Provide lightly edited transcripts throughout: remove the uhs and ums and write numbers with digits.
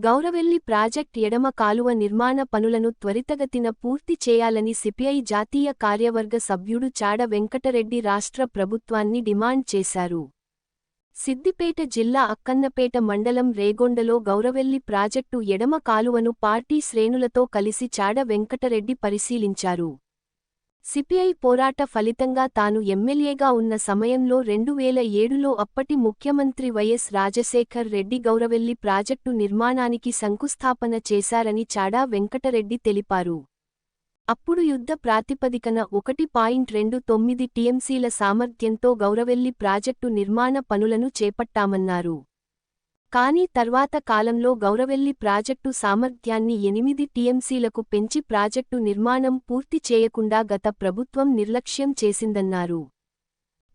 Gouravelli project ఎడమ కాలువ నిర్మాణ పనులను త్వరితగతిన పూర్తి చేయాలని సిపిఐ జాతీయ కార్యవర్గ సభ్యుడు చాడ వెంకటరెడ్డి రాష్ట్ర ప్రభుత్వాన్ని డిమాండ్ చేశారు. సిద్దిపేట జిల్లా అక్కన్నపేట మండలం రేగొండలో గౌరవెల్లి ప్రాజెక్టు ఎడమ కాలువను పార్టీ శ్రేణులతో కలిసి చాడ వెంకటరెడ్డి పరిశీలించారు. సిపిఐ పోరాట ఫలితంగా తాను ఎమ్మెల్యేగా ఉన్న సమయంలో 2007లో అప్పటి ముఖ్యమంత్రి వైఎస్ రాజశేఖర్ రెడ్డి గౌరవెల్లి ప్రాజెక్టు నిర్మాణానికి శంకుస్థాపన చేశారని చాడా వెంకటరెడ్డి తెలిపారు. అప్పుడు యుద్ధ ప్రాతిపదికన 1.29 టీఎంసీల సామర్థ్యంతో గౌరవెల్లి ప్రాజెక్టు నిర్మాణ పనులను చేపట్టామన్నారు. కానీ తర్వాత కాలంలో గౌరవెల్లి ప్రాజెక్టు సామర్థ్యాన్ని 8 టీఎంసీలకు పెంచి ప్రాజెక్టు నిర్మాణం పూర్తి చేయకుండా గత ప్రభుత్వం నిర్లక్ష్యం చేసిందన్నారు.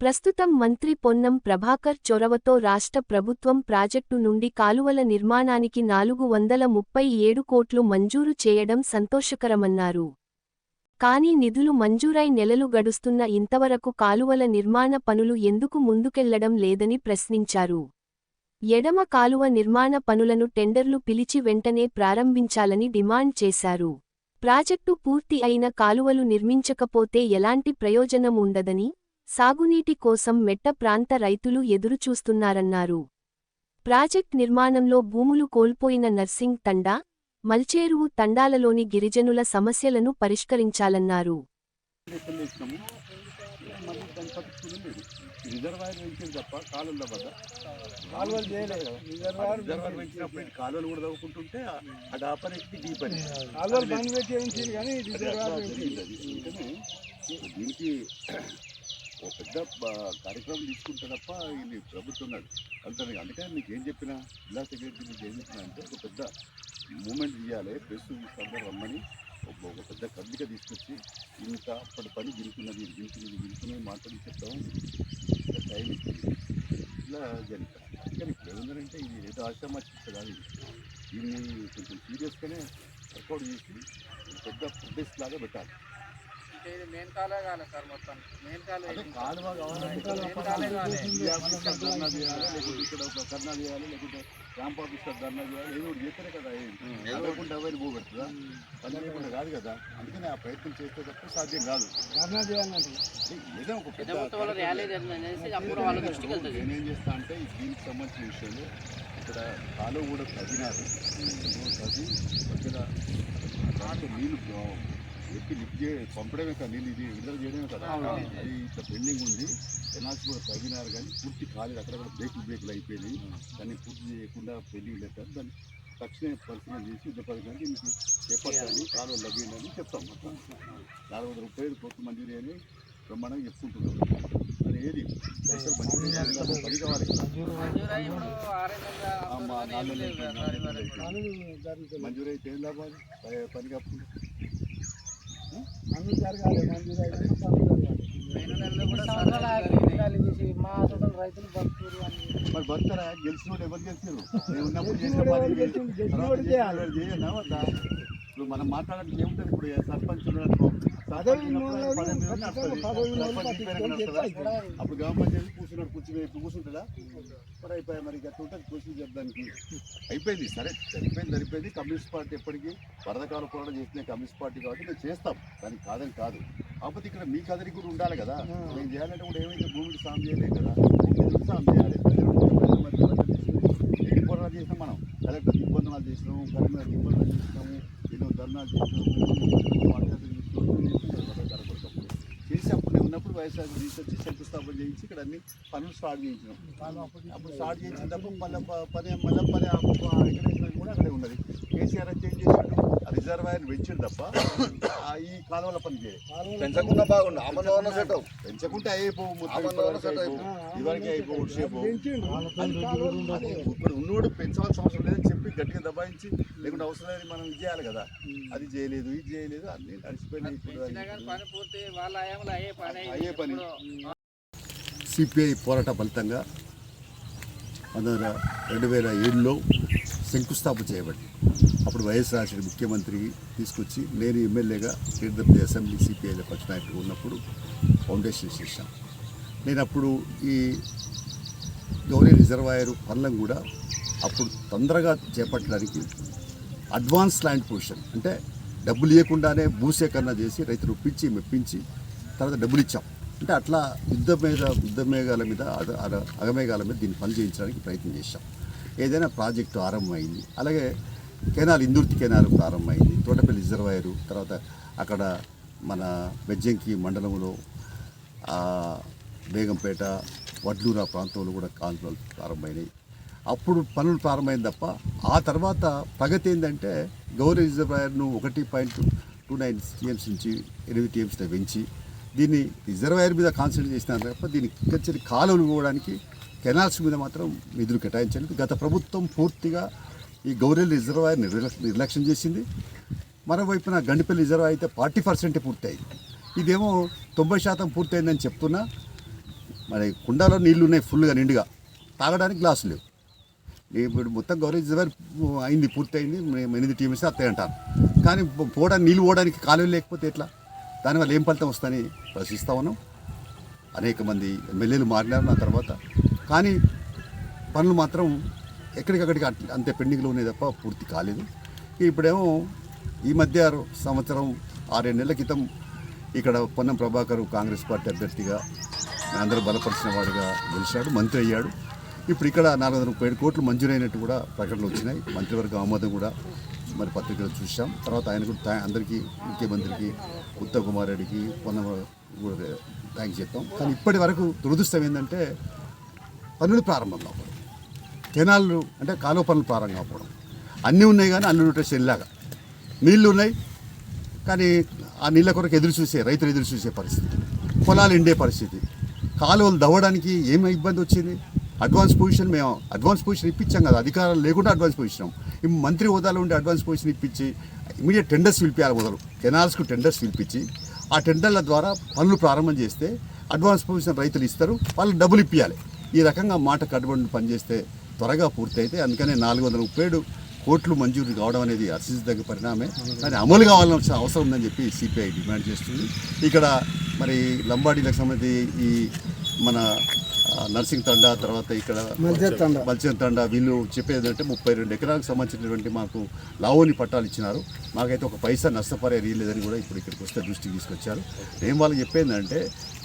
ప్రస్తుతం మంత్రి పొన్నం ప్రభాకర్ చొరవతో రాష్ట్ర ప్రభుత్వం ప్రాజెక్టు నుండి కాలువల నిర్మాణానికి 437 కోట్లు మంజూరు చేయడం సంతోషకరమన్నారు. కానీ నిధులు మంజూరై నెలలు గడుస్తున్న ఇంతవరకు కాలువల నిర్మాణ పనులు ఎందుకు ముందుకెళ్లడం లేదని ప్రశ్నించారు. ఎడమ కాలువ నిర్మాణ పనులను టెండర్లు పిలిచి వెంటనే ప్రారంభించాలని డిమాండ్ చేశారు. ప్రాజెక్టు పూర్తి అయిన కాలువలు నిర్మించకపోతే ఎలాంటి ప్రయోజనం ఉండదని, సాగునీటి కోసం మెట్ట ప్రాంత రైతులు ఎదురుచూస్తున్నారన్నారు. ప్రాజెక్ట్ నిర్మాణంలో భూములు కోల్పోయిన నర్సింగ్ తండా, మల్చేరువు తండాలలోని గిరిజనుల సమస్యలను పరిష్కరించాలన్నారు. రిజర్వాయర్ పెంచింది తప్ప కాలువల వద్ద కాలువలు చేయలేదు. రిజర్వాయర్ పెంచినప్పుడు కాలువలు కూడా తవ్వుకుంటుంటే అది ఆపరేట్ డీప్ అని కాలువలు బంద్ పెట్టి కానీ దీనికి ఒక పెద్ద కార్యక్రమం తీసుకుంటే తప్ప ఇది ప్రభుత్వం అంతే. అందుకని మీకు ఏం చెప్పినా జిల్లా సెక్రటరీ మీకు ఏం చెప్పినా అంటే ఒక పెద్ద మూమెంట్ చేయాలి. ప్రెస్ అందరూ రమ్మని ఒక పెద్ద కదలిక తీసుకొచ్చి ఇంత అప్పటి పని గిరుకున్నది మాట్లాడి చెప్తాము. టైం ఇచ్చింది ఇట్లా జరుగుతాం. కానీ ఇప్పుడు ఏముందంటే ఇది ఏదో ఆశ్రమాచిస్తే కాదు, దీన్ని కొంచెం సీరియస్గానే వర్కౌట్ చేసి పెద్ద ప్రొటెస్ట్ లాగా పెట్టాలి. కాలువ కావాలంటే ధర్నా చేయాలి, లేకుంటే ఇక్కడ ఒక ధర్నా చేయాలి, లేకుంటే క్యాంప్ ఆఫీసర్ ధర్నా చేయాలి. ఏదో ఒకటి చేస్తేనే కదా ఎదురకుండా ఎవరు పోగొట్టుదా పని లేకుండా కాదు కదా. అందుకని ఆ ప్రయత్నం చేస్తే తప్ప సాధ్యం కాదు. ధర్నా చేయాలంటే ఏదో ఒక పెద్ద నేనేం చేస్తా అంటే దీనికి సంబంధించిన విషయంలో ఇక్కడ కాలువ కూడా తవ్వినారు. తవ్వి దగ్గర నీళ్ళు ఎత్తి లిఫ్ట్ పంపడమే కదా, నీళ్ళు ఇది విడుదల చేయడమే కదా. అది ఇట్లా పెండింగ్ ఉంది. ఎనాల్సి కూడా తగ్గినారు కానీ పూర్తి కాలేదు. అక్కడ కూడా బ్రేకులు అయిపోయినాయి. దాన్ని పూర్తి చేయకుండా పెండింగ్ లేదు. దాన్ని తక్షణ పరిశీలన చేసి యుద్ధ పథకానికి మీకు చేపట్టాలి, కాలువలు లభ్యండి చెప్తాం. మొత్తం 435 కోట్ల మంజూరీ అని బ్రహ్మాండంగా చెప్పుకుంటున్నాం. అది ఏది పైసలు మంజూరీ పని కావాలి కదా. మంజూరీ అయితే ఏం లాభాలు పని కాకుండా అన్ని జరగాలి. మంజూరు అయితే మరి బతారా గెలిచిన వాళ్ళు ఎవరు గెలిచారు? నేను ఉన్నప్పుడు చేయనా వద్దా? ఇప్పుడు మనం మాట్లాడడానికి ఏముంటుంది? ఇప్పుడు సర్పంచ్ అప్పుడు గ్రామ పంచాయతీ కూర్చున్నాడు, కూర్చుంటుందా? మరి అయిపోయా. మరి గట్టు ఉంటుంది ప్రొసీజర్ దానికి అయిపోయింది. సరే సరిపోయింది. కమ్యూనిస్ట్ పార్టీ ఎప్పటికీ వరదకాల పోరాటం చేసిన కమ్యూనిస్ట్ పార్టీ కాబట్టి మేము చేస్తాం, దానికి కాదని కాదు. కాకపోతే ఇక్కడ మీ కదలిక కూడా ఉండాలి కదా. మేము చేయాలంటే కూడా ఏమైతే భూమికి సాయం చేయలేదు కదా, భూమికి సాయం చేయాలి. ఎన్ని పోరాటాలు చేసినాం మనం, కలెక్టర్ దిగ్బంధనాలు చేసినాము, కరీంనగర్ దిగ్బంధనాలు చేసినాము, ఎన్నో ధర్నాలు చేసినాము, చేసి అప్పుడు నేను ఉన్నప్పుడు వైఎస్ఆర్ తీసుకొచ్చి శంకుస్థాపన చేయించి ఇక్కడ అన్ని పనులు స్టార్ట్ చేయించినాం. అప్పుడు స్టార్ట్ చేయించినప్పుడు మళ్ళీ పని ఎక్కడ కూడా అక్కడే ఉన్నది. కేసీఆర్ చేంజ్ చేసాడు, రిజర్వాయర్ పెంచిండు తప్ప ఈ కాలువల పని చేయాలి. పెంచకుండా బాగుండు, పెంచకుంటే అయిపోవు, ఇవరికి అయిపోవు. ఇప్పుడు ఉన్నవాడు పెంచవలసిన అవసరం లేదని చెప్పి గట్టిగా దబాయించి లేకుంటే అవసరం లేదని మనం ఇది చేయాలి కదా. అది చేయలేదు, ఇది చేయలేదు, అన్ని అడిచిపోయినాయి. ఇప్పుడు అయ్యే పని. సిపిఐ పోరాట ఫలితంగా 2007లో శంకుస్థాపన చేయబడి అప్పుడు వైఎస్ రాజశేఖర్ ముఖ్యమంత్రి తీసుకొచ్చి నేను ఎమ్మెల్యేగా తీర్థపతి అసెంబ్లీ సిపిఐలో పక్ష నాయకుడు ఉన్నప్పుడు ఫౌండేషన్ చేశాను. నేను అప్పుడు ఈ గౌరీ రిజర్వాయర్ పనులను కూడా అప్పుడు తొందరగా చేపట్టడానికి అడ్వాన్స్ ల్యాండ్ పొజిషన్ అంటే డబ్బులు ఇవ్వకుండానే భూసేకరణ చేసి రైతులు ఒప్పించి మెప్పించి తర్వాత డబ్బులు ఇచ్చాం. అంటే అట్లా యుద్ధమేఘాల మీద అగమేఘాల మీద దీన్ని పని చేయించడానికి ప్రయత్నం చేశాం. ఏదైనా ప్రాజెక్టు ఆరంభమైంది. అలాగే కెనాల్ ఇందుర్తి కెనాల్ ప్రారంభమైంది. తోటపల్లి రిజర్వాయరు, తర్వాత అక్కడ మన బెజ్జంకి మండలంలో బేగంపేట వడ్లూరు ప్రాంతంలో కూడా కాలువలు ప్రారంభమైనాయి. అప్పుడు పనులు ప్రారంభమైంది తప్ప ఆ తర్వాత ప్రగతి ఏంటంటే గౌరీ రిజర్వాయర్ను 1.29 TMS నుంచి 8 TMS పెంచి దీన్ని రిజర్వాయర్ మీద కాన్సన్ట్రేట్ చేసినారు తప్ప దీనికి ఇంకా కాలువలు పోవడానికి కెనాల్స్ మీద మాత్రం నిధులు కేటాయించలేదు. గత ప్రభుత్వం పూర్తిగా ఈ గౌరెల్లి రిజర్వాయర్ నిర్లక్ష్యం చేసింది. మరోవైపున గండిపల్లి రిజర్వాయర్ అయితే 40% పూర్తయింది. ఇదేమో 90% పూర్తయిందని చెప్తున్నా మరి కుండలో నీళ్లు ఉన్నాయి ఫుల్గా నిండుగా, తాగడానికి గ్లాసులు లేవు. ఇప్పుడు మొత్తం గౌరీ రిజర్వాయర్ అయింది, పూర్తయింది, 8 TMS వస్తాయి అంటారు. కానీ నీళ్ళు పోవడానికి కాలువలు లేకపోతే ఎట్లా? దానివల్ల ఏం ఫలితం వస్తుందని ప్రశ్నిస్తూ ఉన్నాం. అనేక మంది ఎమ్మెల్యేలు మారినారు నా తర్వాత, కానీ పనులు మాత్రం ఎక్కడికక్కడికి అంతే పెండింగ్లో ఉన్నాయి తప్ప పూర్తి కాలేదు. ఇప్పుడేమో ఈ మధ్య సంవత్సరం 6-7 నెలల క్రితం ఇక్కడ పొన్నం ప్రభాకర్ కాంగ్రెస్ పార్టీ అభ్యర్థిగా అందరూ బలపరిచిన వాడుగా గెలిచాడు, మంత్రి అయ్యాడు. ఇప్పుడు ఇక్కడ 437 కోట్లు మంజూరైనట్టు కూడా ప్రకటనలు వచ్చినాయి. మంత్రివర్గ ఆమోదం కూడా మరి పత్రికలు చూసాం. తర్వాత ఆయన కూడా అందరికీ, ముఖ్యమంత్రికి, ఉత్తమ్ కుమార్ రెడ్డికి, పొన్నం కూడా థ్యాంక్స్ చెప్తాం. కానీ ఇప్పటి వరకు దురదృష్టం ఏంటంటే పనులు ప్రారంభం కావడం, కెనాళ్ళు అంటే కాలువ పనులు ప్రారంభం కావడం. అన్నీ ఉన్నాయి కానీ అల్లు చెల్లాగా నీళ్లు ఉన్నాయి కానీ ఆ నీళ్ళ కొరకు రైతులు ఎదురు చూసే పరిస్థితి, పొలాలు ఎండే పరిస్థితి, కాలువలు దవ్వడానికి ఏమి ఇబ్బంది వచ్చింది. అడ్వాన్స్ పొజిషన్ ఇప్పించాం కదా, అధికారాలు లేకుండా అడ్వాన్స్ పొజిషన్, ఈ మంత్రి హోదాలో ఉండే అడ్వాన్స్ పొజిషన్ ఇప్పించి ఇమీడియట్ టెండర్స్ పిలిపించాలి. మొదలు కెనాల్స్కు టెండర్స్ పిలిపించి ఆ టెండర్ల ద్వారా పనులు ప్రారంభం చేస్తే అడ్వాన్స్ పొజిషన్ రైతులు ఇస్తారు, వాళ్ళు డబ్బులు ఇప్పించాలి. ఈ రకంగా మాట కట్టుబడి పనిచేస్తే త్వరగా పూర్తయితే. అందుకనే 437 కోట్లు మంజూరు కావడం అనేది హర్షించదగ్గ పరిణామే. కానీ అమలు కావాల్సిన అవసరం ఉందని చెప్పి సిపిఐ డిమాండ్ చేస్తుంది. ఇక్కడ మరి లంబాడీలకు సంబంధించి ఈ మన నర్సింగ్ తండా, తర్వాత ఇక్కడ మల్చన్ తండా, వీళ్ళు చెప్పేది అంటే 32 ఎకరాలకు సంబంధించినటువంటి మాకు లావోని పట్టాలు ఇచ్చినారు. మాకైతే ఒక పైసా నష్టపరిహారం ఇవ్వలేదని కూడా ఇప్పుడు ఇక్కడికి వస్తే దృష్టికి తీసుకొచ్చారు. నేను వాళ్ళకి చెప్పేందంటే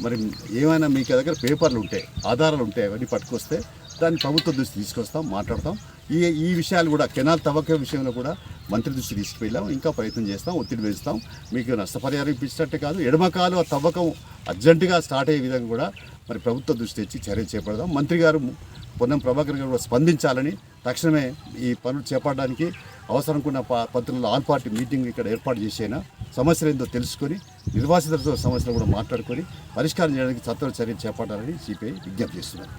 మరి ఏమైనా మీకు దగ్గర పేపర్లు ఉంటాయి, ఆధారాలు ఉంటాయి, అవన్నీ పట్టుకొస్తే దాన్ని ప్రభుత్వ దృష్టి తీసుకొస్తాం, మాట్లాడతాం. ఈ విషయాలు కూడా కెనాల్ తవ్వక విషయంలో కూడా మంత్రి దృష్టి తీసుకువెళ్ళాం. ఇంకా ప్రయత్నం చేస్తాం, ఒత్తిడి పెంచుతాం. మీకు నష్టపరిహారం ఇప్పించినట్టే కాదు, ఎడమకాలు ఆ తవ్వకం అర్జెంటుగా స్టార్ట్ అయ్యే విధంగా కూడా మరి ప్రభుత్వ దృష్టి ఇచ్చి చర్యలు చేపడదాం. మంత్రి గారు పొన్నం ప్రభాకర్ గారు కూడా స్పందించాలని, తక్షణమే ఈ పనులు చేపట్టడానికి అవసరంకున్న పద్ధతుల్లో ఆల్ పార్టీ మీటింగ్ ఇక్కడ ఏర్పాటు చేసైనా సమస్యలు ఏందో తెలుసుకొని నిర్వాసితులతో సమస్యలు కూడా మాట్లాడుకొని పరిష్కారం చేయడానికి చర్యలు చేపట్టాలని సిపిఐ విజ్ఞప్తి చేస్తున్నారు.